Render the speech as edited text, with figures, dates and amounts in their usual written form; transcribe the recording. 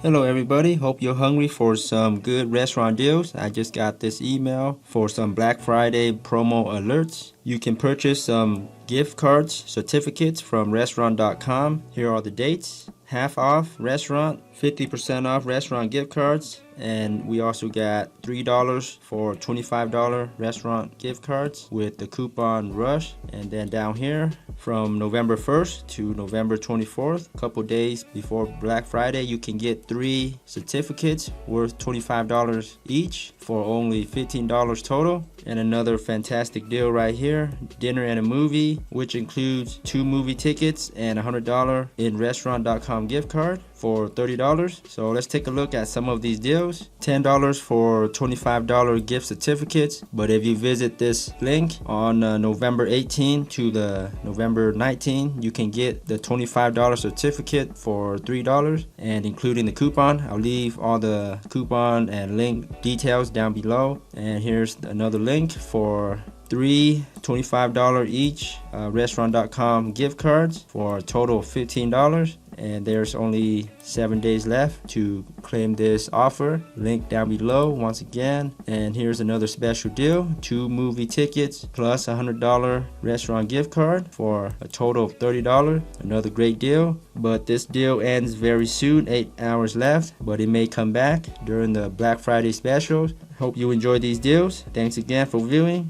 Hello everybody, hope you're hungry for some good restaurant deals. I just got this email for some Black Friday promo alerts. You can purchase some gift cards, certificates from restaurant.com. Here are the dates. Half off restaurant, 50% off restaurant gift cards, and we also got $3 for $25 restaurant gift cards with the coupon Rush. And then down here, from November 1st to November 24th, a couple days before Black Friday, you can get 3 certificates worth $25 each for only $15 total. And another fantastic deal right here, dinner and a movie, which includes 2 movie tickets and $100 in restaurant.com gift card for $30. So let's take a look at some of these deals. $10 for $25 gift certificates, but if you visit this link on November 18 to the November 19, you can get the $25 certificate for $3, and including the coupon. I'll leave all the coupon and link details down below. And here's another link for 3 $25 each restaurant.com gift cards for a total of $15. And there's only 7 days left to claim this offer. Link down below once again. And here's another special deal, 2 movie tickets plus $100 restaurant gift card for a total of $30. Another great deal, but this deal ends very soon, 8 hours left, but it may come back during the Black Friday specials. Hope you enjoy these deals. Thanks again for viewing.